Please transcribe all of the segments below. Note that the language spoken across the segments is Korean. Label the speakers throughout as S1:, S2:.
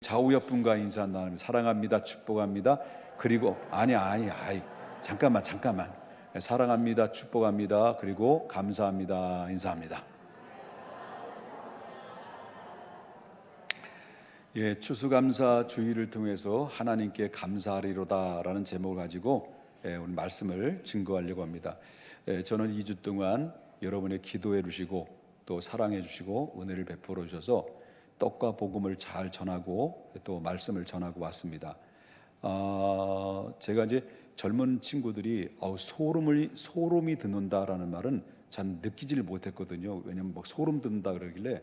S1: 좌우옆분과 인사한다면 사랑합니다, 축복합니다. 그리고 아니 잠깐만 사랑합니다, 축복합니다. 그리고 감사합니다, 인사합니다. 예, 추수감사 주일을 통해서 하나님께 감사하리로다라는 제목을 가지고 오늘 말씀을 증거하려고 합니다. 저는 2주 동안 여러분의 기도해 주시고 또 사랑해 주시고 은혜를 베풀어 주셔서 떡과 복음을 잘 전하고 또 말씀을 전하고 왔습니다. 제가 이제 젊은 친구들이 소름이 돋는다라는 말은 잘 느끼지를 못했거든요. 왜냐하면 막 소름 돋는다 그러길래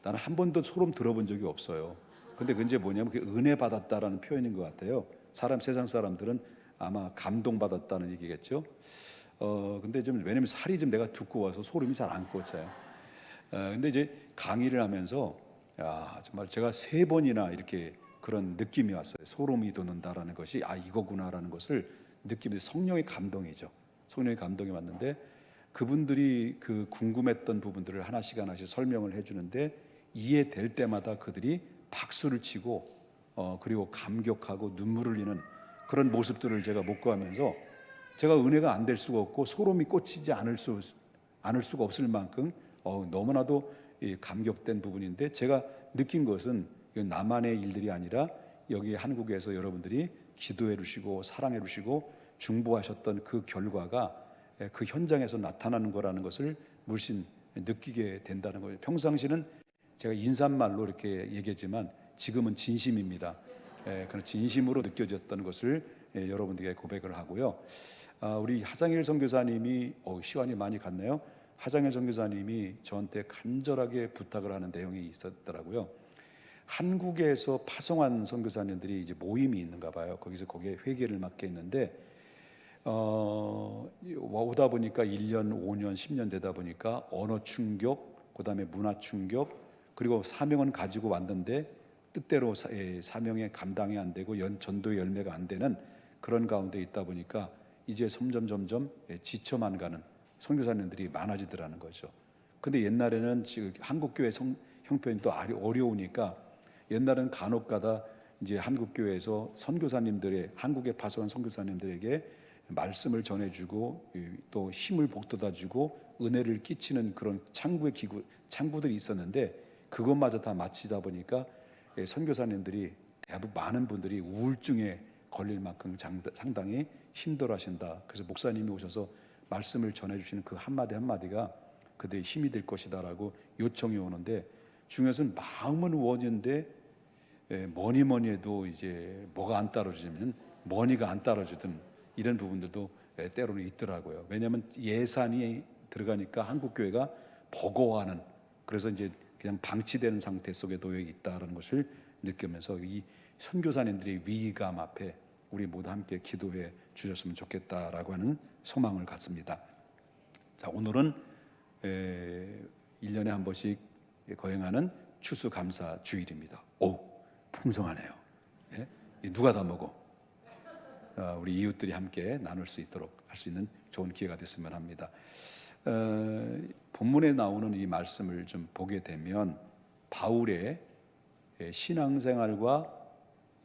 S1: 나는 한 번도 소름 들어본 적이 없어요. 근데 그게 뭐냐면 은혜 받았다라는 표현인 것 같아요. 세상 사람들은 아마 감동 받았다는 얘기겠죠. 근데 좀 왜냐면 살이 좀 내가 두꺼워서 소름이 잘 안 꽂혀요. 근데 이제 강의를 하면서 정말 제가 3번이나 이렇게 그런 느낌이 왔어요. 소름이 돋는다라는 것이 이거구나라는 것을 느끼면서 성령의 감동이죠. 성령의 감동이 왔는데 그분들이 그 궁금했던 부분들을 하나씩 설명을 해주는데 이해될 때마다 그들이 박수를 치고 그리고 감격하고 눈물을 흘리는 그런 모습들을 제가 목도하면서 제가 은혜가 안 될 수가 없고 소름이 꽂히지 않을 수가 없을 만큼 너무나도 감격된 부분인데 제가 느낀 것은 나만의 일들이 아니라 여기 한국에서 여러분들이 기도해 주시고 사랑해 주시고 중보하셨던 그 결과가 그 현장에서 나타나는 거라는 것을 물씬 느끼게 된다는 거예요. 평상시는 제가 인사말로 이렇게 얘기했지만 지금은 진심입니다. 그런 진심으로 느껴졌던 것을 여러분들에게 고백을 하고요. 우리 하장일 선교사님이 시간이 많이 갔네요. 하장일 선교사님이 저한테 간절하게 부탁을 하는 내용이 있었더라고요. 한국에서 파송한 선교사님들이 이제 모임이 있는가 봐요. 거기에 회계를 맡게 있는데 오다 보니까 1년, 5년, 10년 되다 보니까 언어 충격, 그다음에 문화 충격, 그리고 사명은 가지고 왔는데 뜻대로 사명에 감당이 안 되고 전도의 열매가 안 되는 그런 가운데 있다 보니까 이제 점점 지쳐만 가는 선교사님들이 많아지더라는 거죠. 근데 옛날에는 지금 한국교회 형편이 또 어려우니까 옛날에는 간혹가다 이제 한국교회에서 한국에 파송한 선교사님들에게 말씀을 전해주고 또 힘을 북돋아주고 은혜를 끼치는 그런 창구들이 있었는데 그것마저 다 마치다 보니까 선교사님들이 대부분 많은 분들이 우울증에 걸릴 만큼 상당히 힘들어하신다. 그래서 목사님이 오셔서 말씀을 전해주시는 그 한마디가 그들의 힘이 될 것이다라고 요청이 오는데 중요한 마음은 원인데 뭐니 해도 이제 뭐가 안 따라주면 머니가 안 따라주든 이런 부분들도 때로는 있더라고요. 왜냐하면 예산이 들어가니까 한국 교회가 버거워하는 그래서 이제 그냥 방치되는 상태 속에 놓여 있다는 것을 느끼면서 이 선교사님들의 위기감 앞에 우리 모두 함께 기도해 주셨으면 좋겠다라고 하는 소망을 갖습니다. 자, 오늘은 1년에 한 번씩 거행하는 추수감사 주일입니다. 풍성하네요. 누가 다 먹어? 우리 이웃들이 함께 나눌 수 있도록 할 수 있는 좋은 기회가 됐으면 합니다. 본문에 나오는 이 말씀을 좀 보게 되면 바울의 신앙생활과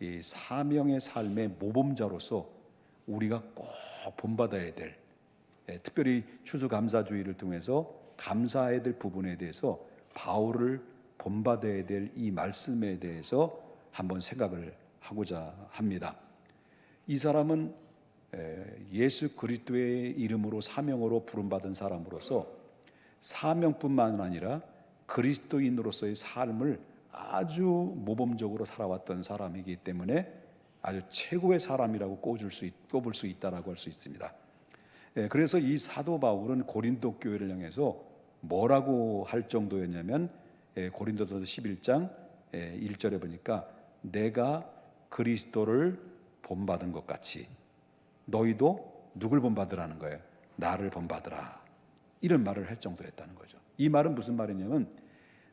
S1: 이 사명의 삶의 모범자로서 우리가 꼭 본받아야 될 특별히 추수감사주의를 통해서 감사해야 될 부분에 대해서 바울을 본받아야 될 이 말씀에 대해서 한번 생각을 하고자 합니다. 이 사람은 예수 그리스도의 이름으로 사명으로 부름받은 사람으로서 사명뿐만 아니라 그리스도인으로서의 삶을 아주 모범적으로 살아왔던 사람이기 때문에 아주 최고의 사람이라고 꼽을 수 있다라고 할 수 있습니다. 그래서 이 사도 바울은 고린도 교회를 향해서 뭐라고 할 정도였냐면 고린도서 11장 1절에 보니까 내가 그리스도를 본받은 것 같이 너희도 누굴 본받으라는 거예요? 나를 본받으라. 이런 말을 할 정도였다는 거죠. 이 말은 무슨 말이냐면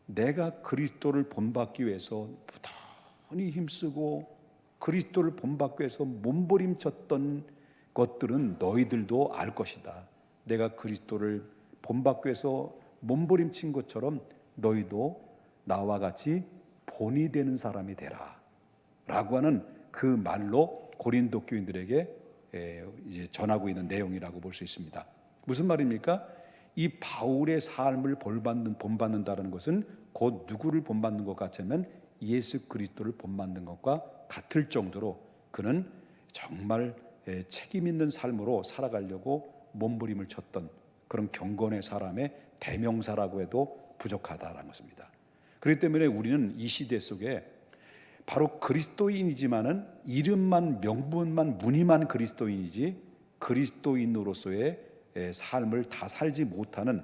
S1: 내가 그리스도를 본받기 위해서 부단히 힘쓰고 그리스도를 본받기 위해서 몸부림쳤던 것들은 너희들도 알 것이다. 내가 그리스도를 본받기 위해서 몸부림친 것처럼 너희도 나와 같이 본이 되는 사람이 되라. 라고 하는 그 말로 고린도 교인들에게 이제 전하고 있는 내용이라고 볼 수 있습니다. 무슨 말입니까? 이 바울의 삶을 본받는다는 것은 곧 누구를 본받는 것 같으면 예수 그리스도를 본받는 것과 같을 정도로 그는 정말 책임 있는 삶으로 살아가려고 몸부림을 쳤던 그런 경건의 사람의 대명사라고 해도 부족하다라는 것입니다. 그렇기 때문에 우리는 이 시대 속에 바로 그리스도인이지만은 이름만, 명분만, 무늬만 그리스도인이지 그리스도인으로서의 삶을 다 살지 못하는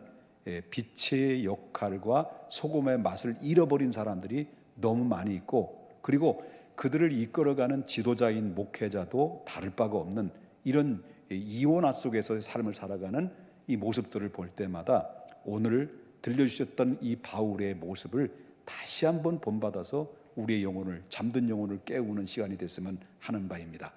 S1: 빛의 역할과 소금의 맛을 잃어버린 사람들이 너무 많이 있고, 그리고 그들을 이끌어가는 지도자인 목회자도 다를 바가 없는 이런 이원화 속에서의 삶을 살아가는 이 모습들을 볼 때마다 오늘 들려주셨던 이 바울의 모습을 다시 한번 본받아서 우리의 영혼을, 잠든 영혼을 깨우는 시간이 됐으면 하는 바입니다.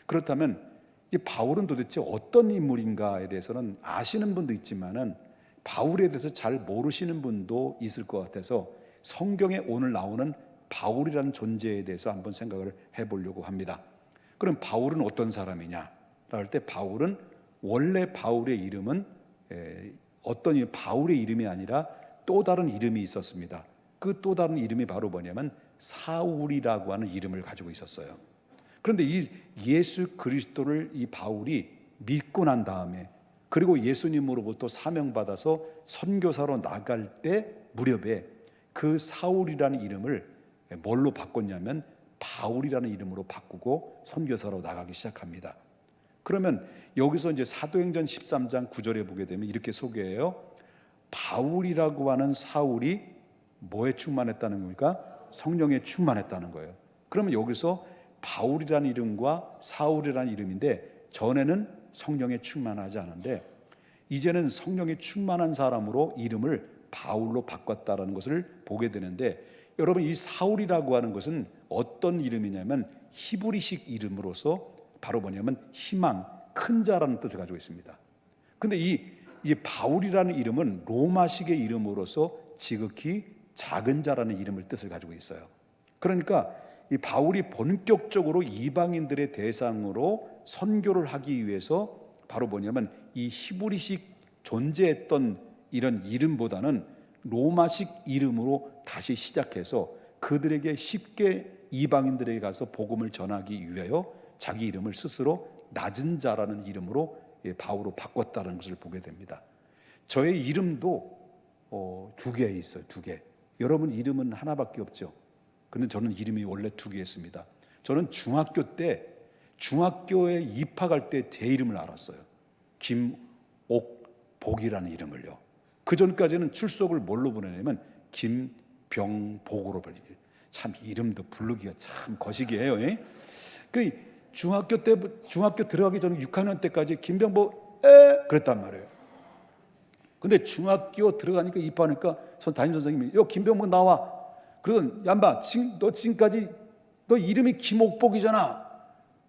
S1: 그렇다면 이 바울은 도대체 어떤 인물인가에 대해서는 아시는 분도 있지만은 바울에 대해서 잘 모르시는 분도 있을 것 같아서 성경에 오늘 나오는 바울이라는 존재에 대해서 한번 생각을 해보려고 합니다. 그럼 바울은 어떤 사람이냐? 할 때 바울은 원래 바울의 이름은 어떤 바울의 이름이 아니라 또 다른 이름이 있었습니다. 그 또 다른 이름이 바로 뭐냐면 사울이라고 하는 이름을 가지고 있었어요. 그런데 이 예수 그리스도를 이 바울이 믿고 난 다음에, 그리고 예수님으로부터 사명받아서 선교사로 나갈 때 무렵에 그 사울이라는 이름을 뭘로 바꿨냐면 바울이라는 이름으로 바꾸고 선교사로 나가기 시작합니다. 그러면 여기서 이제 사도행전 13장 9절에 보게 되면 이렇게 소개해요. 바울이라고 하는 사울이 뭐에 충만했다는 겁니까? 성령에 충만했다는 거예요. 그러면 여기서 바울이라는 이름과 사울이라는 이름인데 전에는 성령에 충만하지 않은데 이제는 성령에 충만한 사람으로 이름을 바울로 바꿨다라는 것을 보게 되는데, 여러분 이 사울이라고 하는 것은 어떤 이름이냐면 히브리식 이름으로서 바로 뭐냐면 희망, 큰 자라는 뜻을 가지고 있습니다. 근데 이 바울이라는 이름은 로마식의 이름으로서 지극히 작은 자라는 이름을 뜻을 가지고 있어요. 그러니까 이 바울이 본격적으로 이방인들의 대상으로 선교를 하기 위해서 바로 뭐냐면 이 히브리식 존재했던 이런 이름보다는 로마식 이름으로 다시 시작해서 그들에게 쉽게 이방인들에게 가서 복음을 전하기 위하여 자기 이름을 스스로 낮은 자라는 이름으로 바울로 바꿨다는 것을 보게 됩니다. 저의 이름도 두 개 있어요. 두 개. 여러분 이름은 하나밖에 없죠. 근데 저는 이름이 원래 두 개였습니다. 저는 중학교에 입학할 때 제 이름을 알았어요. 김옥복이라는 이름을요. 그 전까지는 출석을 뭘로 보내냐면 김병복으로 보내요. 참 이름도 부르기가 참 거시기해요. 그 중학교 들어가기 전에 6학년 때까지 김병복 그랬단 말이에요. 근데 중학교 들어가니까 입학하니까 담임 선생님이 요 김병복 나와. 그러던 얌바 너 지금까지 너 이름이 김옥복이잖아.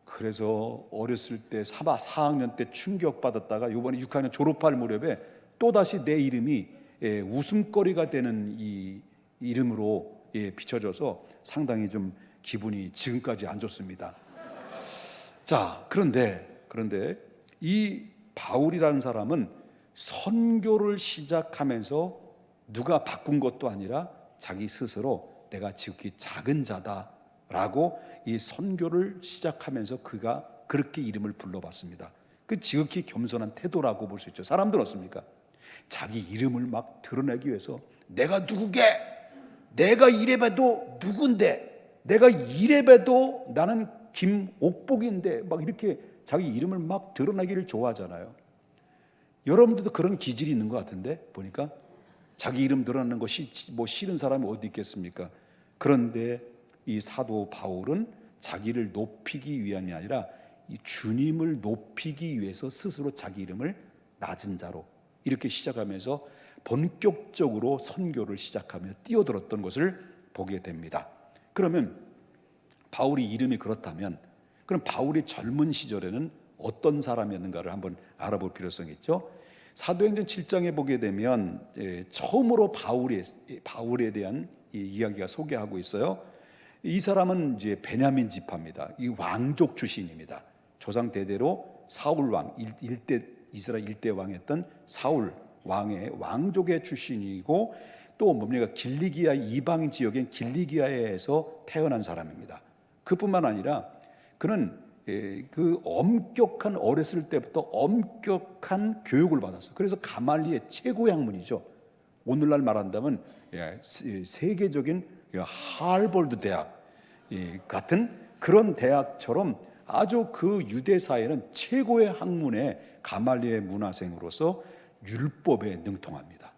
S1: 그래서 어렸을 때 4학년 때 충격받았다가 이번에 6학년 졸업할 무렵에 또다시 내 이름이 웃음거리가 되는 이 이름으로 비춰져서 상당히 좀 기분이 지금까지 안 좋습니다. 자, 그런데 이 바울이라는 사람은 선교를 시작하면서 누가 바꾼 것도 아니라 자기 스스로 내가 지극히 작은 자다라고 이 선교를 시작하면서 그가 그렇게 이름을 불러봤습니다. 그 지극히 겸손한 태도라고 볼 수 있죠. 사람들 어떻습니까? 자기 이름을 막 드러내기 위해서 내가 누구게? 내가 이래봬도 누군데? 내가 이래봬도 나는 김옥복인데 막 이렇게 자기 이름을 막 드러내기를 좋아하잖아요. 여러분들도 그런 기질이 있는 것 같은데 보니까 자기 이름 드러내는 것이 뭐 싫은 사람이 어디 있겠습니까? 그런데 이 사도 바울은 자기를 높이기 위함이 아니라 이 주님을 높이기 위해서 스스로 자기 이름을 낮은 자로 이렇게 시작하면서 본격적으로 선교를 시작하며 뛰어들었던 것을 보게 됩니다. 그러면 바울이 이름이 그렇다면 그럼 바울이 젊은 시절에는 어떤 사람이었는가를 한번 알아볼 필요성이 있죠. 사도행전 7장에 보게 되면 처음으로 바울에 대한 이야기가 소개하고 있어요. 이 사람은 이제 베냐민 지파입니다. 이 왕족 출신입니다. 조상 대대로 사울 왕 일대 이스라엘 일대 왕했던 사울 왕의 왕족의 출신이고 또 뭡니까 길리기아 이방인 지역인 길리기아에서 태어난 사람입니다. 그뿐만 아니라 그는 그 엄격한 어렸을 때부터 엄격한 교육을 받았어. 그래서 가말리의 최고의 학문이죠. 오늘날 말한다면 세계적인 하버드 대학 같은 그런 대학처럼 아주 그 유대사회는 최고의 학문의 가말리의 문화생으로서 율법에 능통합니다.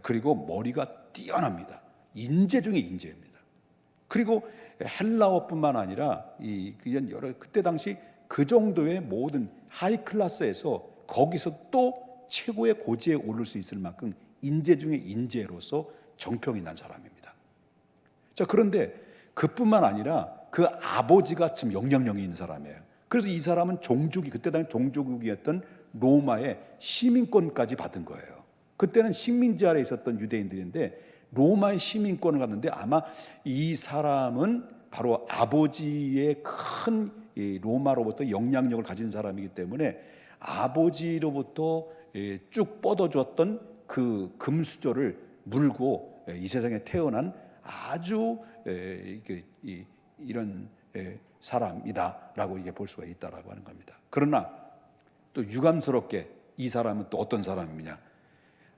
S1: 그리고 머리가 뛰어납니다. 인재 중에 인재입니다. 그리고 헬라어뿐만 아니라 그때 당시 그 정도의 모든 하이 클래스에서 거기서 또 최고의 고지에 오를 수 있을 만큼 인재 중에 인재로서 정평이 난 사람입니다. 자, 그런데 그뿐만 아니라 그 아버지가 참 영향력이 있는 사람이에요. 그래서 이 사람은 그때 당시 종주국이었던 로마의 시민권까지 받은 거예요. 그때는 식민지 아래 있었던 유대인들인데 로마의 시민권을 갖는데 아마 이 사람은 바로 아버지의 큰 로마로부터 영향력을 가진 사람이기 때문에 아버지로부터 쭉 뻗어줬던 그 금수저를 물고 이 세상에 태어난 아주 이런 사람이다라고 이게 볼 수가 있다라고 하는 겁니다. 그러나 또 유감스럽게 이 사람은 또 어떤 사람이냐?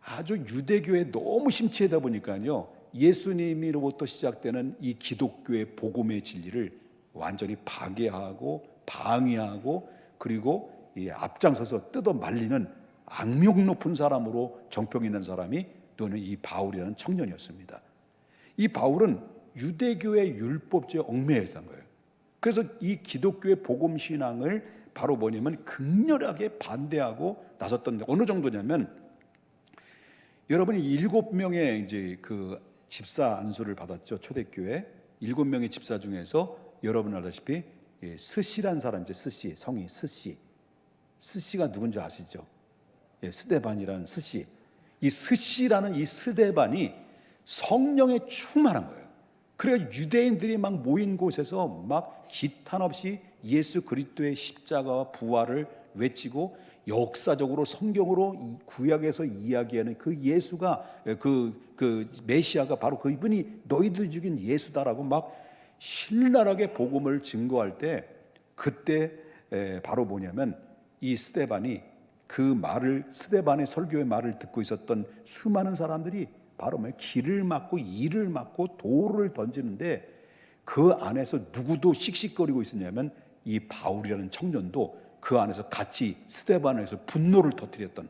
S1: 아주 유대교에 너무 심취하다 보니까요, 예수님으로부터 시작되는 이 기독교의 복음의 진리를 완전히 파괴하고 방해하고 그리고 앞장서서 뜯어 말리는 악명 높은 사람으로 정평이 있는 사람이 또는 이 바울이라는 청년이었습니다. 이 바울은 유대교의 율법주의에 얽매였던 거예요. 그래서 이 기독교의 복음 신앙을 바로 뭐냐면 극렬하게 반대하고 나섰던 어느 정도냐면 여러분이 7명의 이제 그 집사 안수를 받았죠. 초대교회 7명의 집사 중에서 여러분 알다시피 스시란 사람, 이제 스시 성이 스시가 누군지 아시죠? 스데반이라는 스시. 이 스시라는 이 스데반이 성령에 충만한 거예요. 그래서 유대인들이 막 모인 곳에서 막 기탄 없이 예수 그리스도의 십자가와 부활을 외치고 역사적으로 성경으로 구약에서 이야기하는 그 예수가 그 메시아가 바로 그 이분이 너희들이 죽인 예수다라고 막 신랄하게 복음을 증거할 때 그때 바로 뭐냐면 이 스데반이 스데반의 설교의 말을 듣고 있었던 수많은 사람들이 바로 길을 막고 이를 막고 돌을 던지는데 그 안에서 누구도 씩씩거리고 있었냐면 이 바울이라는 청년도 그 안에서 같이 스데반에서 분노를 터뜨렸던.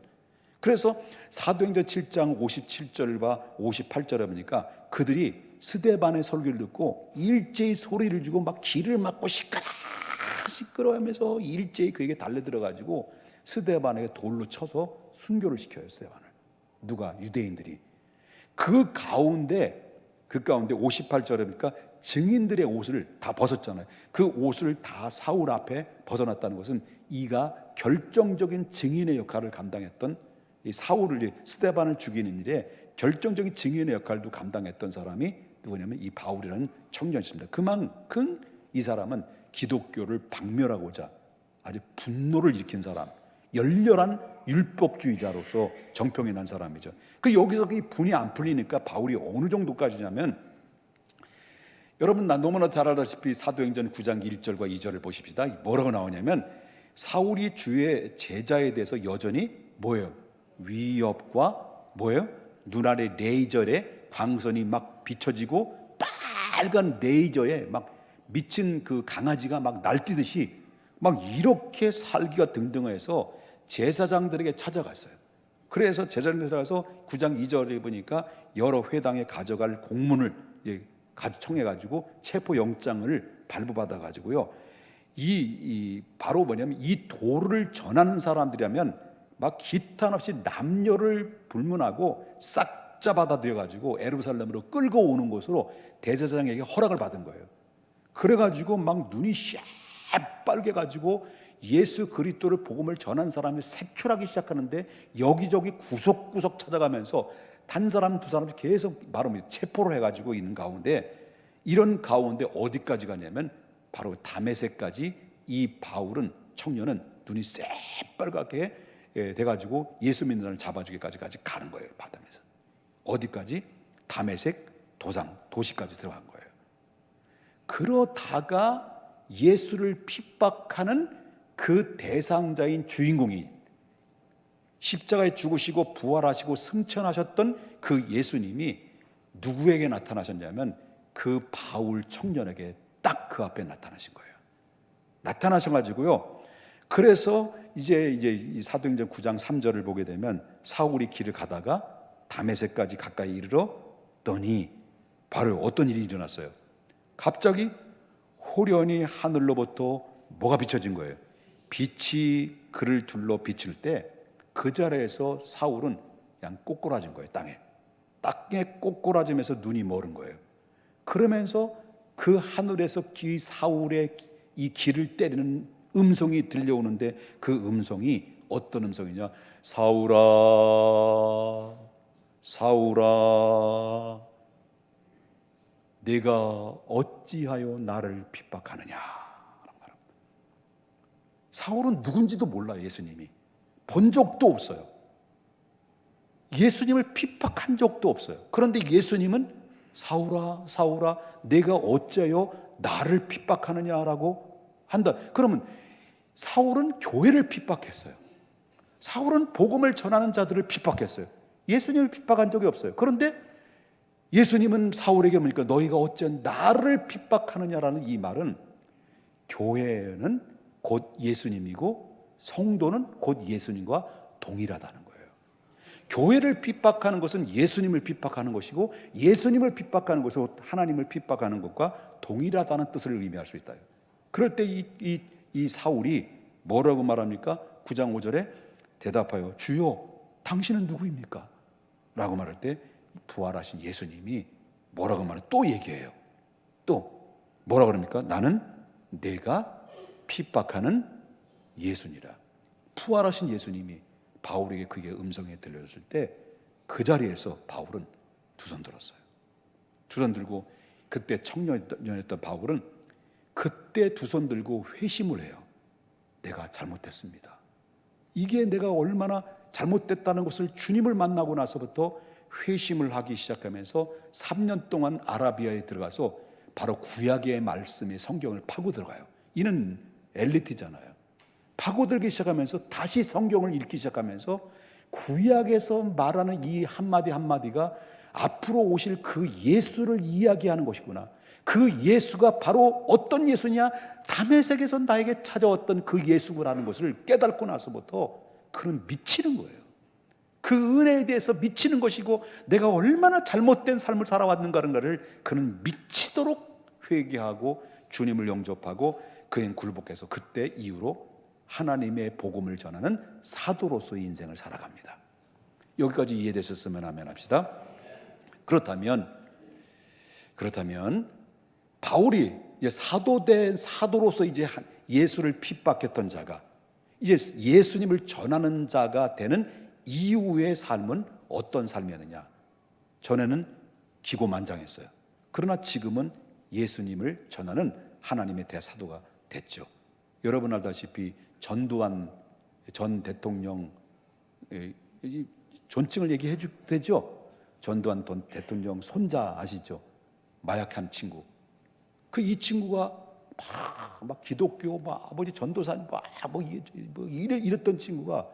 S1: 그래서 사도행전 7장 57절과 58절에 보니까 그들이 스데반의 설교를 듣고 일제히 소리를 지고 막 길을 막고 시끄러워하면서 일제히 그에게 달려들어가지고 스데반에게 돌로 쳐서 순교를 시켜요. 스데반을. 누가? 유대인들이. 그 가운데 58절에 보니까 증인들의 옷을 다 벗었잖아요. 그 옷을 다 사울 앞에 벗어났다는 것은 이가 결정적인 증인의 역할을 감당했던 이 스데반을 죽이는 일에 결정적인 증인의 역할도 감당했던 사람이 누구냐면 이 바울이라는 청년이었습니다. 그만큼 이 사람은 기독교를 박멸하고자 아주 분노를 일으킨 사람, 열렬한 율법주의자로서 정평이 난 사람이죠. 여기서 이 분이 안 풀리니까 바울이 어느 정도까지냐면 여러분 너무나 잘 알다시피 사도행전 9장 1절과 2절을 보십시다. 뭐라고 나오냐면 사울이 주의 제자에 대해서 여전히 뭐예요? 위협과 뭐예요? 눈 아래 레이저에 광선이 막 비춰지고 빨간 레이저에 막 미친 그 강아지가 막 날뛰듯이 막 이렇게 살기가 등등해서 제사장들에게 찾아갔어요. 그래서 제사장들에 가서 9장 2절에 보니까 여러 회당에 가져갈 공문을 청해가지고 체포영장을 발부받아가지고요. 바로 뭐냐면 이 도를 전하는 사람들이라면 막 기탄 없이 남녀를 불문하고 싹 잡아들여가지고 예루살렘으로 끌고 오는 것으로 대제사장에게 허락을 받은 거예요. 그래가지고 막 눈이 새빨개 가지고 예수 그리스도를 복음을 전한 사람이 색출하기 시작하는데 여기저기 구석구석 찾아가면서 한 사람 두 사람씩 계속 바로 체포를 해가지고 있는 가운데 이런 가운데 어디까지 가냐면 바로 다메섹까지 이 바울은 청년은 눈이 새빨갛게 돼가지고 예수 믿는 사람을 잡아주기까지 가는 거예요. 바다면서 어디까지? 다메섹 도시까지 들어간 거예요. 그러다가 예수를 핍박하는 그 대상자인 주인공이 십자가에 죽으시고 부활하시고 승천하셨던 그 예수님이 누구에게 나타나셨냐면 그 바울 청년에게 딱 그 앞에 나타나신 거예요. 나타나셔가지고요. 그래서 이제 이 사도행전 9장 3절을 보게 되면 사울이 길을 가다가 다메섹까지 가까이 이르렀더니 바로 어떤 일이 일어났어요? 갑자기 호련히 하늘로부터 뭐가 비춰진 거예요? 빛이 그를 둘러 비출 때 그 자리에서 사울은 그냥 꼬꾸라진 거예요. 땅에 꼬꾸라지면서 눈이 멀은 거예요. 그러면서 그 하늘에서 사울의 이 귀를 때리는 음성이 들려오는데 그 음성이 어떤 음성이냐? 사울아, 사울아, 네가 어찌하여 나를 핍박하느냐? 사울은 누군지도 몰라요. 예수님이 본 적도 없어요. 예수님을 핍박한 적도 없어요. 그런데 예수님은 사울아, 사울아, 네가 어찌하여 나를 핍박하느냐라고 한다. 그러면 사울은 교회를 핍박했어요. 사울은 복음을 전하는 자들을 핍박했어요. 예수님을 핍박한 적이 없어요. 그런데 예수님은 사울에게 묻니까 너희가 어찌하여 나를 핍박하느냐라는 이 말은 교회는 곧 예수님이고 성도는 곧 예수님과 동일하다는 거예요. 교회를 핍박하는 것은 예수님을 핍박하는 것이고 예수님을 핍박하는 것은 하나님을 핍박하는 것과 동일하다는 뜻을 의미할 수 있다. 그럴 때 이 사울이 뭐라고 말합니까? 9장 5절에 대답하여 주여 당신은 누구입니까? 라고 말할 때 부활하신 예수님이 뭐라고 말해요? 또 얘기해요. 또 뭐라고 그럽니까? 나는 내가 핍박하는 예수니라. 부활하신 예수님이 바울에게 그게 음성에 들려졌을 때 그 자리에서 바울은 두 손 들었어요. 두 손 들고 그때 청년이었던 바울은 그때 두 손 들고 회심을 해요. 내가 잘못했습니다. 이게 내가 얼마나 잘못됐다는 것을 주님을 만나고 나서부터 회심을 하기 시작하면서 3년 동안 아라비아에 들어가서 바로 구약의 말씀의 성경을 파고 들어가요. 이는 엘리트잖아요. 파고들기 시작하면서 다시 성경을 읽기 시작하면서 구약에서 말하는 이 한마디 한마디가 앞으로 오실 그 예수를 이야기하는 것이구나. 그 예수가 바로 어떤 예수냐? 다메섹에서 나에게 찾아왔던 그 예수라는 것을 깨닫고 나서부터 그는 미치는 거예요. 그 은혜에 대해서 미치는 것이고 내가 얼마나 잘못된 삶을 살아왔는가를 그는 미치도록 회개하고 주님을 영접하고 그는 굴복해서 그때 이후로 하나님의 복음을 전하는 사도로서의 인생을 살아갑니다. 여기까지 이해되셨으면 아멘 합시다. 그렇다면 바울이 이제 사도로서 이제 예수를 핍박했던 자가 이제 예수님을 전하는 자가 되는 이후의 삶은 어떤 삶이었느냐? 전에는 기고만장했어요. 그러나 지금은 예수님을 전하는 하나님의 대사도가 됐죠. 여러분 알다시피 전두환 전 대통령 존칭을 얘기해 줘도 되죠? 전두환 대통령 손자 아시죠? 마약한 친구. 이 친구가 막 기독교, 아버지 전도사님, 이랬던 친구가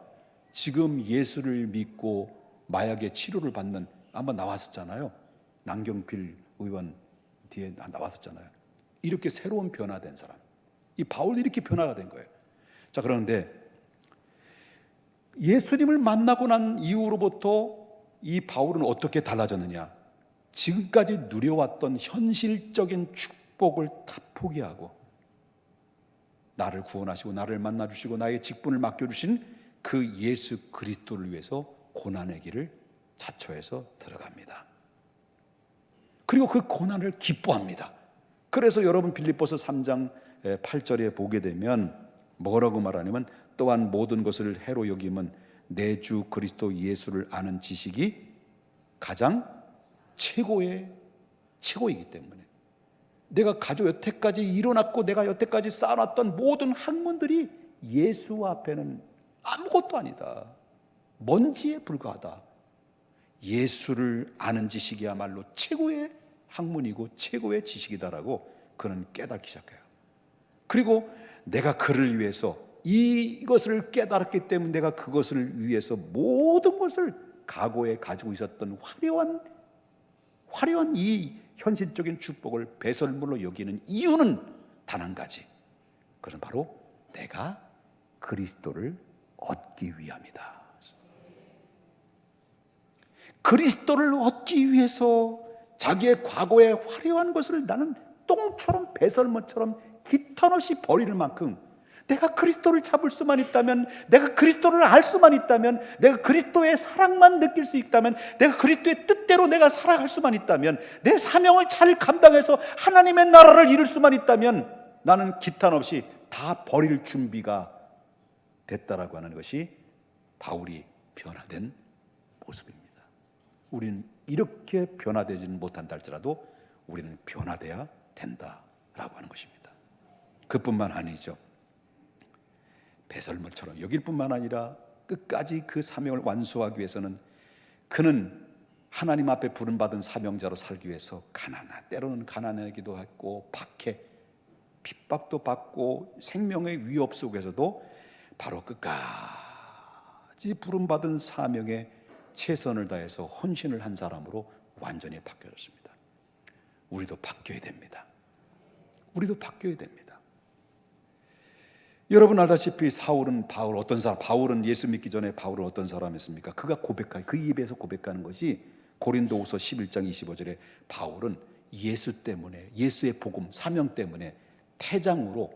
S1: 지금 예수를 믿고 마약의 치료를 받는 한번 나왔었잖아요. 남경필 의원 뒤에 나왔었잖아요. 이렇게 새로운 변화된 사람. 이 바울이 이렇게 변화가 된 거예요. 자, 그런데 예수님을 만나고 난 이후로부터 이 바울은 어떻게 달라졌느냐? 지금까지 누려왔던 현실적인 축복을 다 포기하고 나를 구원하시고 나를 만나주시고 나의 직분을 맡겨주신 그 예수 그리스도를 위해서 고난의 길을 자초해서 들어갑니다. 그리고 그 고난을 기뻐합니다. 그래서 여러분 빌립보서 3장 8절에 보게 되면 뭐라고 말하냐면 또한 모든 것을 해로 여김은 내 주 그리스도 예수를 아는 지식이 가장 최고이기 때문에 내가 가지고 여태까지 일어났고 내가 여태까지 쌓아놨던 모든 학문들이 예수 앞에는 아무것도 아니다. 먼지에 불과하다. 예수를 아는 지식이야말로 최고의 학문이고 최고의 지식이다라고 그는 깨닫기 시작해요. 그리고 내가 그를 위해서 이것을 깨달았기 때문에 내가 그것을 위해서 모든 것을 각오에 가지고 있었던 화려한 이 현실적인 축복을 배설물로 여기는 이유는 단 한 가지. 그건 바로 내가 그리스도를 얻기 위함이다. 그리스도를 얻기 위해서 자기의 과거의 화려한 것을 나는 똥처럼 배설물처럼 기탄없이 버리는 만큼 내가 그리스도를 잡을 수만 있다면, 내가 그리스도를 알 수만 있다면, 내가 그리스도의 사랑만 느낄 수 있다면, 내가 그리스도의 뜻대로 내가 살아갈 수만 있다면, 내 사명을 잘 감당해서 하나님의 나라를 이룰 수만 있다면 나는 기탄 없이 다 버릴 준비가 됐다라고 하는 것이 바울이 변화된 모습입니다. 우리는 이렇게 변화되지는 못한다 할지라도 우리는 변화돼야 된다라고 하는 것입니다. 그뿐만 아니죠. 배설물처럼 여길 뿐만 아니라 끝까지 그 사명을 완수하기 위해서는 그는 하나님 앞에 부름받은 사명자로 살기 위해서 때로는 가난하기도 했고 박해, 핍박도 받고 생명의 위협 속에서도 바로 끝까지 부름받은 사명에 최선을 다해서 헌신을 한 사람으로 완전히 바뀌어졌습니다. 우리도 바뀌어야 됩니다. 우리도 바뀌어야 됩니다. 여러분 알다시피 바울은 예수 믿기 전에 바울은 어떤 사람이었습니까? 그가 그 입에서 고백하는 것이 고린도후서 11장 25절에 바울은 예수 때문에, 예수의 복음 사명 때문에 태장으로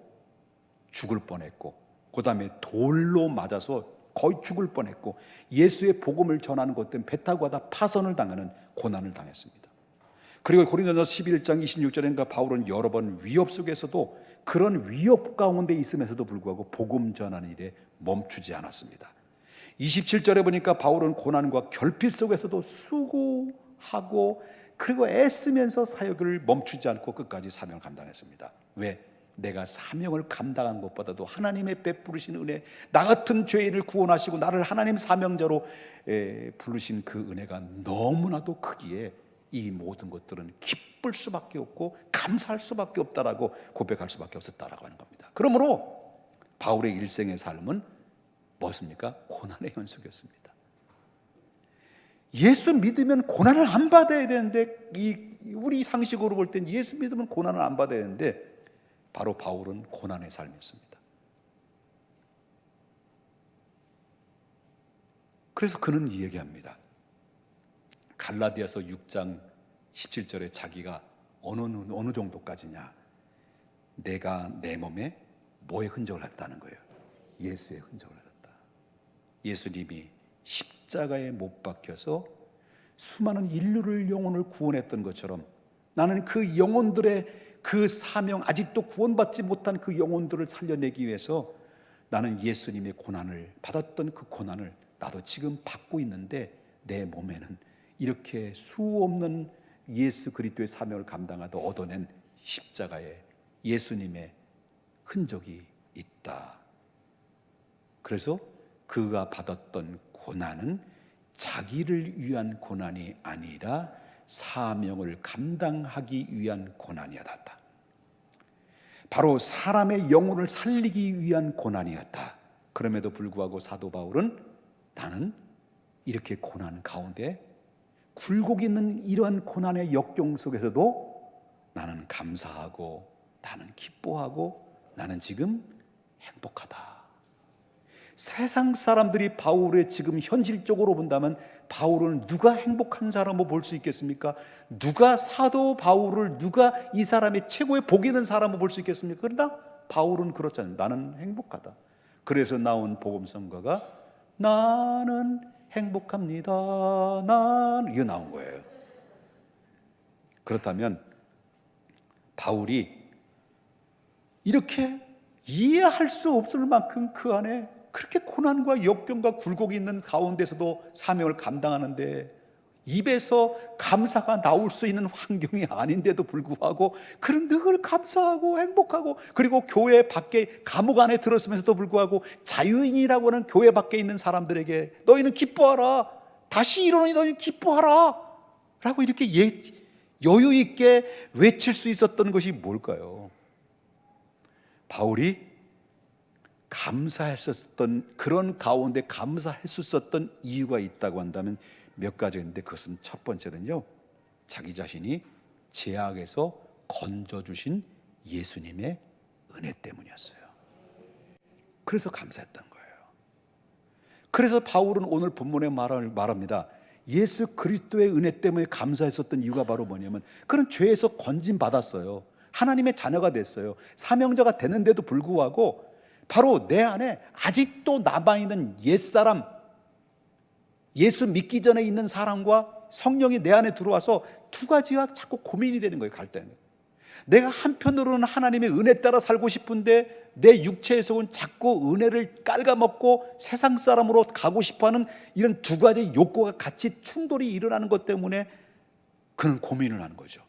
S1: 죽을 뻔했고, 그 다음에 돌로 맞아서 거의 죽을 뻔했고, 예수의 복음을 전하는 것 때문에 배 타고 가다 파선을 당하는 고난을 당했습니다. 그리고 고린도전서 11장 26절인가 바울은 여러 번 위협 속에서도 그런 위협 가운데 있으면서도 불구하고 복음 전하는 일에 멈추지 않았습니다. 27절에 보니까 바울은 고난과 결핍 속에서도 수고하고 그리고 애쓰면서 사역을 멈추지 않고 끝까지 사명을 감당했습니다. 왜? 내가 사명을 감당한 것보다도 하나님의 베푸르신 은혜, 나 같은 죄인을 구원하시고 나를 하나님 사명자로 부르신 그 은혜가 너무나도 크기에 이 모든 것들은 기쁠 수밖에 없고 감사할 수밖에 없다라고 고백할 수밖에 없었다라고 하는 겁니다. 그러므로 바울의 일생의 삶은 무엇입니까? 고난의 연속이었습니다. 예수 믿으면 고난을 안 받아야 되는데, 우리 상식으로 볼 땐 예수 믿으면 고난을 안 받아야 되는데 바로 바울은 고난의 삶이었습니다. 그래서 그는 이 얘기합니다. 갈라디아서 6장 17절에 자기가 어느 정도까지냐, 내가 내 몸에 뭐의 흔적을 했다는 거예요? 예수의 흔적을 했다. 예수님이 십자가에 못 박혀서 수많은 인류를 영혼을 구원했던 것처럼 나는 그 영혼들의 그 사명, 아직도 구원받지 못한 그 영혼들을 살려내기 위해서 나는 예수님의 고난을 받았던 그 고난을 나도 지금 받고 있는데, 내 몸에는 이렇게 수없는 예수 그리스도의 사명을 감당하다 얻어낸 십자가에 예수님의 흔적이 있다. 그래서 그가 받았던 고난은 자기를 위한 고난이 아니라 사명을 감당하기 위한 고난이었다. 바로 사람의 영혼을 살리기 위한 고난이었다. 그럼에도 불구하고 사도 바울은 나는 이렇게 고난 가운데 굴곡 있는 이러한 고난의 역경 속에서도 나는 감사하고 나는 기뻐하고 나는 지금 행복하다. 세상 사람들이 바울의 지금 현실적으로 본다면 바울은 누가 행복한 사람으로 볼 수 있겠습니까? 누가 사도 바울을, 누가 이 사람의 최고의 복 있는 사람으로 볼 수 있겠습니까? 그러나 바울은 그렇잖아요. 나는 행복하다. 그래서 나온 복음성가가 나는 행복합니다. 이거 나온 거예요. 그렇다면 바울이 이렇게 이해할 수 없을 만큼 그 안에 그렇게 고난과 역경과 굴곡이 있는 가운데서도 사명을 감당하는데 입에서 감사가 나올 수 있는 환경이 아닌데도 불구하고 그런 늘 감사하고 행복하고, 그리고 교회 밖에 감옥 안에 들었으면서도 불구하고 자유인이라고 하는 교회 밖에 있는 사람들에게 너희는 기뻐하라, 다시 일어나니 너희는 기뻐하라 라고 이렇게 여유 있게 외칠 수 있었던 것이 뭘까요? 바울이 감사했었던, 그런 가운데 감사했었던 이유가 있다고 한다면 몇 가지인데, 그것은 첫 번째는요, 자기 자신이 죄악에서 건져주신 예수님의 은혜 때문이었어요. 그래서 감사했던 거예요. 그래서 바울은 오늘 본문에 말합니다. 예수 그리스도의 은혜 때문에 감사했었던 이유가 바로 뭐냐면, 그런 죄에서 건진 받았어요. 하나님의 자녀가 됐어요. 사명자가 되는데도 불구하고 바로 내 안에 아직도 남아있는 옛사람, 예수 믿기 전에 있는 사람과 성령이 내 안에 들어와서 두 가지가 자꾸 고민이 되는 거예요. 갈등. 내가 한편으로는 하나님의 은혜 따라 살고 싶은데 내 육체에서는 자꾸 은혜를 깔아먹고 세상 사람으로 가고 싶어하는 이런 두 가지 욕구가 같이 충돌이 일어나는 것 때문에 그는 고민을 하는 거죠.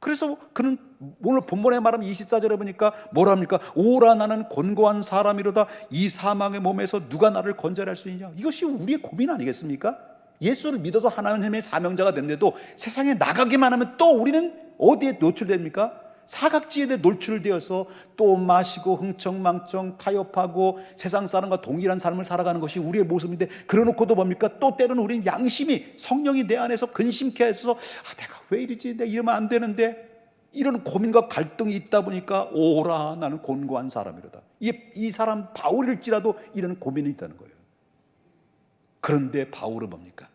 S1: 그래서 그는 오늘 본문에 말하면 24절에 보니까 뭐라 합니까? 오라 나는 곤고한 사람이로다. 이 사망의 몸에서 누가 나를 건져낼 수 있냐? 이것이 우리의 고민 아니겠습니까? 예수를 믿어서 하나님의 사명자가 됐는데도 세상에 나가기만 하면 또 우리는 어디에 노출됩니까? 사각지대에 노출되어서 또 마시고 흥청망청 타협하고 세상 사람과 동일한 삶을 살아가는 것이 우리의 모습인데, 그러놓고도 뭡니까? 또 때로는 우리는 양심이, 성령이 내 안에서 근심케 해서 내가 왜 이러지? 내가 이러면 안 되는데, 이런 고민과 갈등이 있다 보니까 오라 나는 곤고한 사람이로다. 이 사람 바울일지라도 이런 고민이 있다는 거예요. 그런데 바울은 뭡니까?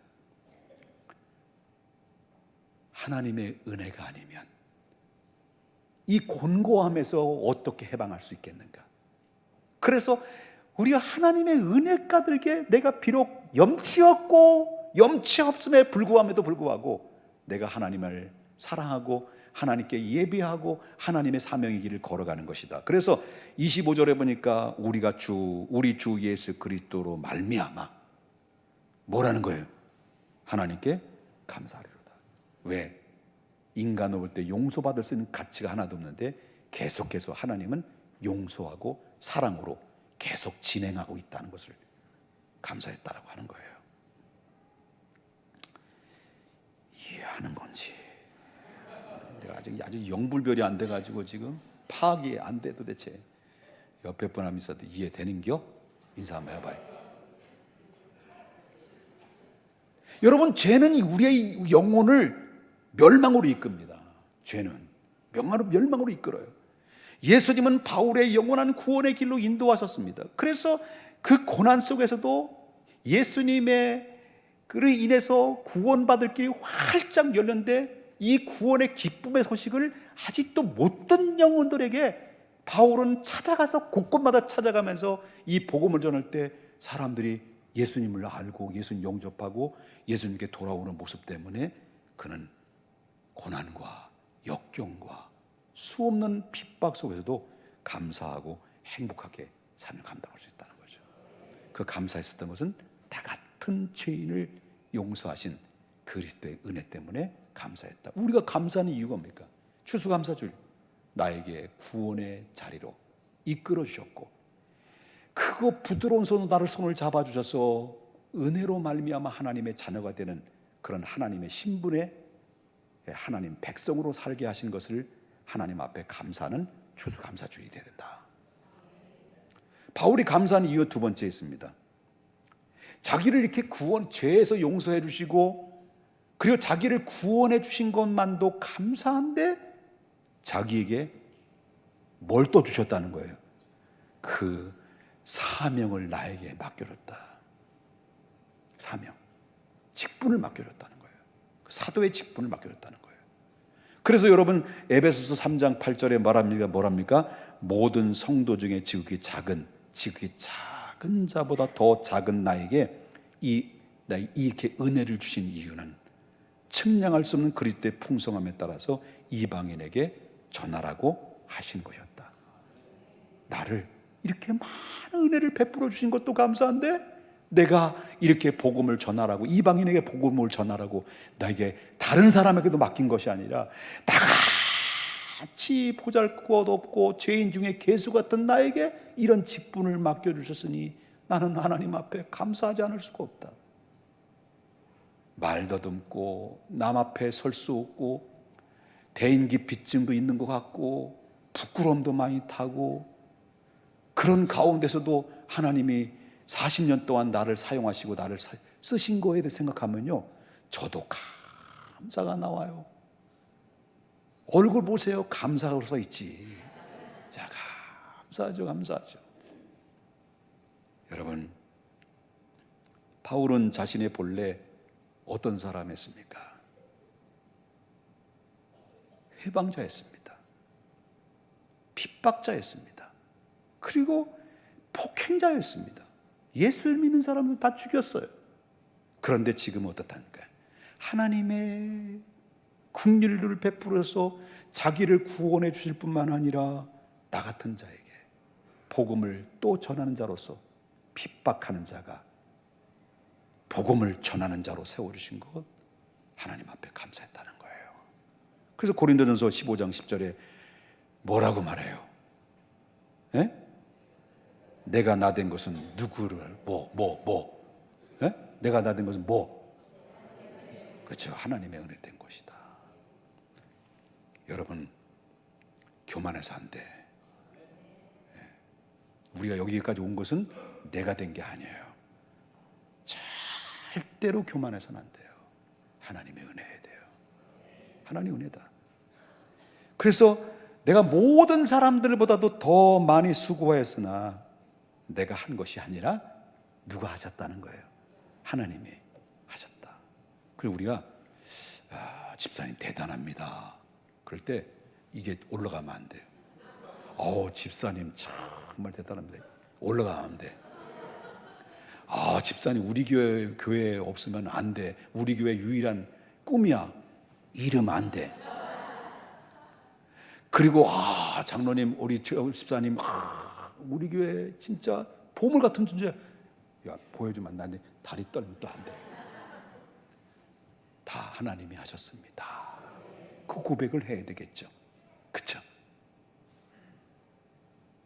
S1: 하나님의 은혜가 아니면 이 곤고함에서 어떻게 해방할 수 있겠는가? 그래서 우리가 하나님의 은혜 가들게, 내가 비록 염치 없고 염치 없음에 불구함에도 불구하고 내가 하나님을 사랑하고 하나님께 예배하고 하나님의 사명의 길을 걸어가는 것이다. 그래서 25절에 보니까 우리 주 예수 그리스도로 말미암아 뭐라는 거예요? 하나님께 감사하리로다. 왜? 인간으로 볼 때 용서받을 수 있는 가치가 하나도 없는데 계속해서 하나님은 용서하고 사랑으로 계속 진행하고 있다는 것을 감사했다라고 하는 거예요. 이해하는 건지 내가 아주 영불별이 안 돼가지고 지금 파악이 안 돼. 도대체 옆에 분 하면 있어도 이해되는겨? 인사 한번 해봐요. 여러분, 죄는 우리의 영혼을 멸망으로 이끕니다. 죄는 멸망으로 이끌어요. 예수님은 바울의 영원한 구원의 길로 인도하셨습니다. 그래서 그 고난 속에서도 예수님의 그로 인해서 구원받을 길이 활짝 열렸는데, 이 구원의 기쁨의 소식을 아직도 못 듣는 영혼들에게 바울은 찾아가서 곳곳마다 찾아가면서 이 복음을 전할 때 사람들이 예수님을 알고 예수님 영접하고 예수님께 돌아오는 모습 때문에 그는 고난과 역경과 수없는 핍박 속에서도 감사하고 행복하게 삶을 감당할 수 있다는 거죠. 그 감사했었던 것은 다 같은 죄인을 용서하신 그리스도의 은혜 때문에 감사했다. 우리가 감사하는 이유가 뭡니까? 추수감사줄, 나에게 구원의 자리로 이끌어 주셨고, 크고 부드러운 손으로 나를 손을 잡아주셔서 은혜로 말미암아 하나님의 자녀가 되는 그런 하나님의 신분의 하나님 백성으로 살게 하신 것을 하나님 앞에 감사하는 추수감사주일이 되어야 된다. 바울이 감사하는 이유 두 번째 있습니다. 자기를 이렇게 죄에서 용서해 주시고 그리고 자기를 구원해 주신 것만도 감사한데 자기에게 뭘 또 주셨다는 거예요? 그 사명을 나에게 맡겨줬다. 사명, 직분을 맡겨줬다는 거예요. 사도의 직분을 맡겨줬다는 거예요. 그래서 여러분, 에베소서 3장 8절에 뭐랍니까? 모든 성도 중에 지극히 작은 자보다 더 작은 나에게 이렇게 은혜를 주신 이유는 측량할 수 없는 그리스도의 풍성함에 따라서 이방인에게 전하라고 하신 것이었다. 나를 이렇게 많은 은혜를 베풀어 주신 것도 감사한데 내가 이렇게 복음을 전하라고, 이방인에게 복음을 전하라고 나에게 다른 사람에게도 맡긴 것이 아니라 나같이 보잘것없고 죄인 중에 개수 같은 나에게 이런 직분을 맡겨주셨으니 나는 하나님 앞에 감사하지 않을 수가 없다. 말 더듬고 남 앞에 설 수 없고 대인기피증도 있는 것 같고 부끄러움도 많이 타고, 그런 가운데서도 하나님이 40년 동안 나를 사용하시고 나를 쓰신 거에 대해 생각하면요, 저도 감사가 나와요. 얼굴 보세요. 감사하고 써 있지. 자, 감사하죠, 감사하죠. 여러분, 바울은 자신의 본래 어떤 사람이었습니까? 회방자였습니다. 핍박자였습니다. 그리고 폭행자였습니다. 예수를 믿는 사람을 다 죽였어요. 그런데 지금 어떻다니까요? 하나님의 긍휼을 베풀어서 자기를 구원해 주실 뿐만 아니라 나 같은 자에게 복음을 또 전하는 자로서 핍박하는 자가 복음을 전하는 자로 세워주신 것, 하나님 앞에 감사했다는 거예요. 그래서 고린도전서 15장 10절에 뭐라고 말해요? 예? 내가 나된 것은 누구를 내가 나된 것은 그렇죠. 하나님의 은혜 된 것이다. 여러분, 교만해서 안 돼. 우리가 여기까지 온 것은 내가 된 게 아니에요. 절대로 교만해서는 안 돼요. 하나님의 은혜에 돼요. 하나님의 은혜다. 그래서 내가 모든 사람들보다도 더 많이 수고했으나 내가 한 것이 아니라 누가 하셨다는 거예요? 하나님이 하셨다. 그리고 우리가 집사님 대단합니다. 그럴 때 이게 올라가면 안 돼요. 집사님 정말 대단합니다. 올라가면 안 돼. 집사님 우리 교회에 없으면 안 돼. 우리 교회 유일한 꿈이야. 이러면 안 돼. 그리고 장로님, 우리 집사님 우리 교회 진짜 보물 같은 존재. 야, 보여주면 안 돼. 다리 떨면 또 안 돼. 다 하나님이 하셨습니다. 그 고백을 해야 되겠죠. 그쵸?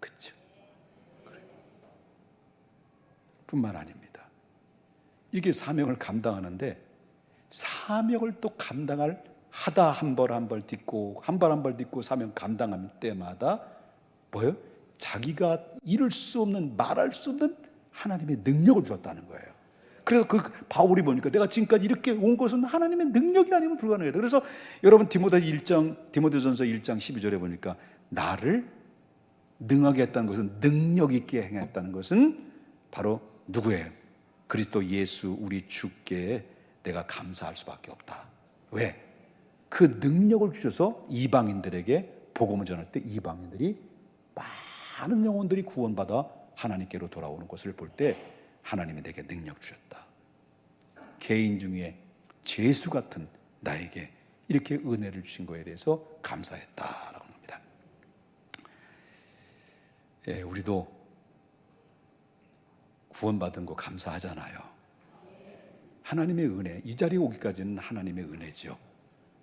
S1: 그쵸? 그래. 뿐만 아닙니다. 이게 사명을 감당하는데, 사명을 또 감당할 하다 한 벌 딛고 사명 감당할 때마다 뭐예요? 자기가 이룰 수 없는, 말할 수 없는 하나님의 능력을 주었다는 거예요. 그래서 그 바울이 보니까 내가 지금까지 이렇게 온 것은 하나님의 능력이 아니면 불가능하다. 그래서 여러분 디모데전서 1장 12절에 보니까 나를 능하게 했다는 것은, 능력 있게 행했다는 것은 바로 누구예요? 그리스도 예수 우리 주께 내가 감사할 수밖에 없다. 왜? 그 능력을 주셔서 이방인들에게 복음을 전할 때 이방인들이, 많은 영혼들이 구원받아 하나님께로 돌아오는 것을 볼 때 하나님이 내게 능력 주셨다. 개인 중에 제수 같은 나에게 이렇게 은혜를 주신 것에 대해서 감사했다라고 합니다. 우리도 구원받은 거 감사하잖아요. 하나님의 은혜, 이 자리에 오기까지는 하나님의 은혜죠.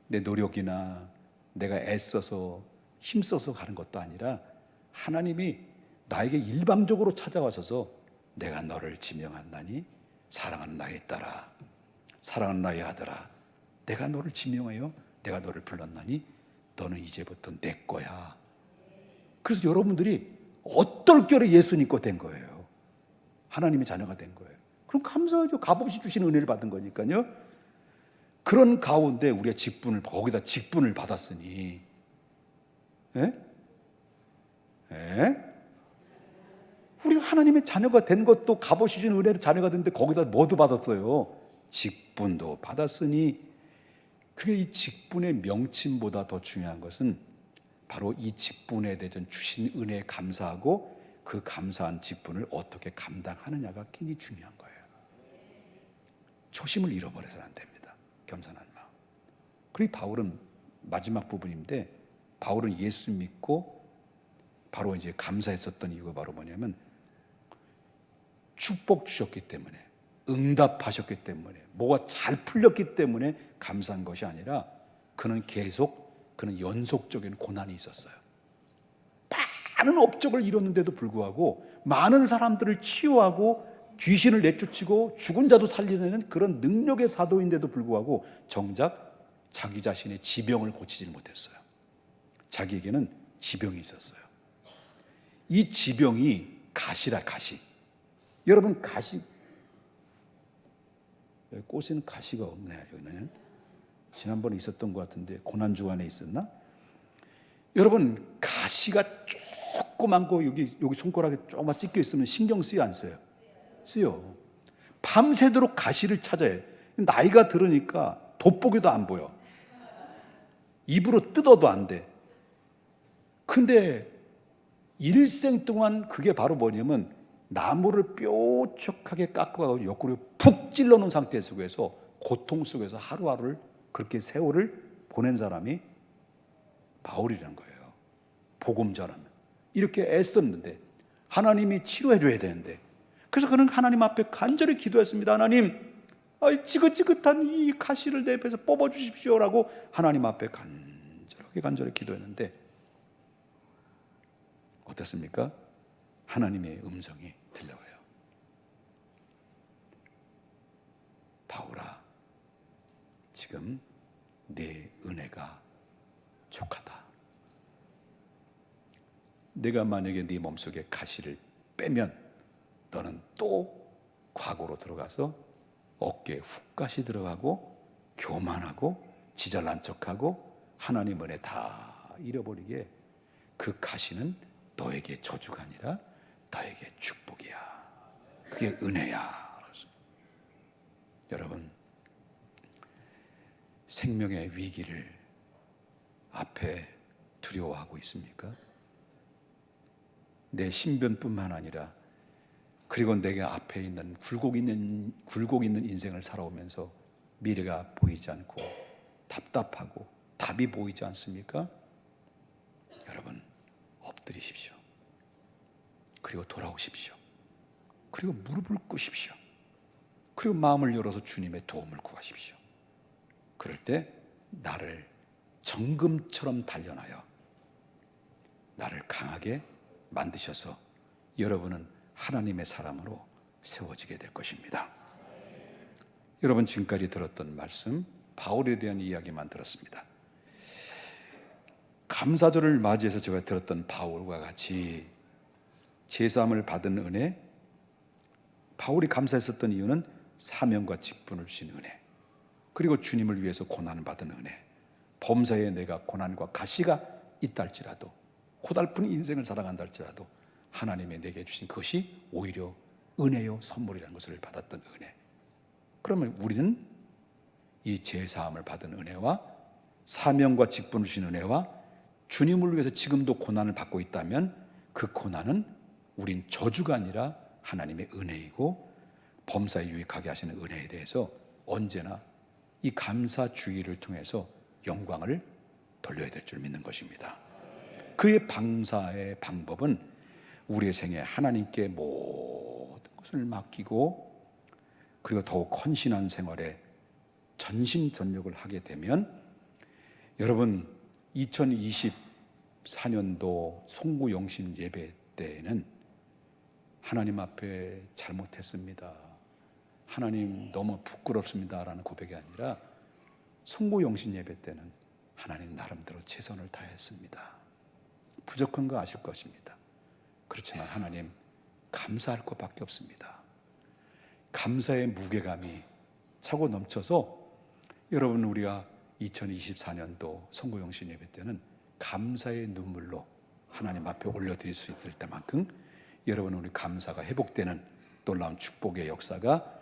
S1: 내 노력이나 내가 애써서 힘써서 가는 것도 아니라 하나님이 나에게 일방적으로 찾아와셔서 내가 너를 지명한다니, 사랑하는 나의 딸아, 사랑하는 나의 아들아, 내가 너를 지명하여 내가 너를 불렀나니 너는 이제부터 내 거야. 그래서 여러분들이 어떨 결에 예수 믿고 된 거예요. 하나님의 자녀가 된 거예요. 그럼 감사하죠. 값없이 주신 은혜를 받은 거니까요. 그런 가운데 우리가 거기다 직분을 받았으니, 우리가 하나님의 자녀가 된 것도 값없이 주신 은혜로 자녀가 됐는데 거기다 뭐도 받았어요? 직분도 받았으니, 그게 이 직분의 명칭보다 더 중요한 것은 바로 이 직분에 대해 주신 은혜에 감사하고 그 감사한 직분을 어떻게 감당하느냐가 굉장히 중요한 거예요. 초심을 잃어버려서는 안 됩니다. 겸손한 마음. 그리고 바울은 마지막 부분인데, 바울은 예수 믿고 바로 이제 감사했었던 이유가 바로 뭐냐면 축복 주셨기 때문에, 응답하셨기 때문에, 뭐가 잘 풀렸기 때문에 감사한 것이 아니라 그는 연속적인 고난이 있었어요. 많은 업적을 이뤘는데도 불구하고, 많은 사람들을 치유하고 귀신을 내쫓고 죽은 자도 살리는 그런 능력의 사도인데도 불구하고 정작 자기 자신의 지병을 고치지 못했어요. 자기에게는 지병이 있었어요. 이 지병이 가시. 여러분, 가시, 꽃에는 가시가 없네. 여기는 지난번에 있었던 것 같은데, 고난주간에 있었나? 여러분, 가시가 조그만 거 여기 손가락에 조금만 찢겨 있으면 신경 쓰여 안 써요? 쓰여. 밤새도록 가시를 찾아요. 나이가 들으니까 돋보기도 안 보여. 입으로 뜯어도 안 돼. 근데 일생 동안 그게 바로 뭐냐면, 나무를 뾰족하게 깎아가지고 옆구리에 푹 찔러놓은 상태 속에서 고통 속에서 하루하루를 그렇게 세월을 보낸 사람이 바울이라는 거예요. 복음 전하면 이렇게 애썼는데 하나님이 치료해 줘야 되는데, 그래서 그는 하나님 앞에 간절히 기도했습니다. 하나님, 지긋지긋한 이 가시를 내 배에서 뽑아 주십시오라고 하나님 앞에 간절히 기도했는데, 어떻습니까? 하나님의 음성이 들려와요. 바울아, 지금 내 은혜가 족하다. 내가 만약에 네 몸속에 가시를 빼면 너는 또 과거로 들어가서 어깨에 훅가시 들어가고 교만하고 지잘난 척하고 하나님 은혜 다 잃어버리게, 그 가시는 너에게 저주가 아니라 너에게 축복이야. 그게 은혜야. 여러분, 생명의 위기를 앞에 두려워하고 있습니까? 내 신변뿐만 아니라, 그리고 내가 앞에 있는 굴곡 있는 인생을 살아오면서 미래가 보이지 않고 답답하고 답이 보이지 않습니까? 여러분, 엎드리십시오. 그리고 돌아오십시오. 그리고 무릎을 꿇으십시오. 그리고 마음을 열어서 주님의 도움을 구하십시오. 그럴 때 나를 정금처럼 단련하여 나를 강하게 만드셔서 여러분은 하나님의 사람으로 세워지게 될 것입니다. 여러분, 지금까지 들었던 말씀, 바울에 대한 이야기만 들었습니다. 감사절을 맞이해서 제가 들었던 바울과 같이 제사함을 받은 은혜, 바울이 감사했었던 이유는 사명과 직분을 주신 은혜, 그리고 주님을 위해서 고난을 받은 은혜, 범사에 내가 고난과 가시가 있다 할지라도, 고달픈 인생을 살아간다 할지라도 하나님의 내게 주신 것이 오히려 은혜요 선물이라는 것을 받았던 은혜. 그러면 우리는 이 제사함을 받은 은혜와 사명과 직분을 주신 은혜와 주님을 위해서 지금도 고난을 받고 있다면, 그 고난은 우린 저주가 아니라 하나님의 은혜이고 범사에 유익하게 하시는 은혜에 대해서 언제나 이 감사주의를 통해서 영광을 돌려야 될 줄 믿는 것입니다. 그의 감사의 방법은 우리의 생에 하나님께 모든 것을 맡기고, 그리고 더욱 헌신한 생활에 전심전력을 하게 되면, 여러분, 2024년도 송구영신 예배 때에는 하나님 앞에 잘못했습니다, 하나님 너무 부끄럽습니다 라는 고백이 아니라, 송구영신 예배 때는 하나님 나름대로 최선을 다했습니다, 부족한 거 아실 것입니다. 그렇지만 하나님 감사할 것밖에 없습니다. 감사의 무게감이 차고 넘쳐서, 여러분, 우리가 2024년도 송구영신 예배 때는 감사의 눈물로 하나님 앞에 올려드릴 수 있을 때만큼 여러분, 우리 감사가 회복되는 놀라운 축복의 역사가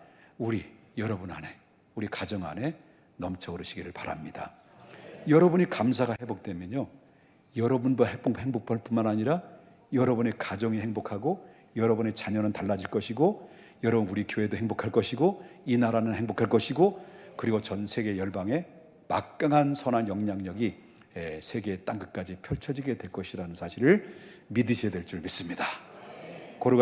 S1: 여러분 안에, 우리 가정 안에 넘쳐 오르시기를 바랍니다. 여러분이 감사가 회복되면요, 여러분도 행복할 뿐만 아니라 여러분의 가정이 행복하고 여러분의 자녀는 달라질 것이고, 여러분 우리 교회도 행복할 것이고 이 나라는 행복할 것이고, 그리고 전 세계 열방에 막강한 선한 영향력이 세계의 땅끝까지 펼쳐지게 될 것이라는 사실을 믿으셔야 될 줄 믿습니다.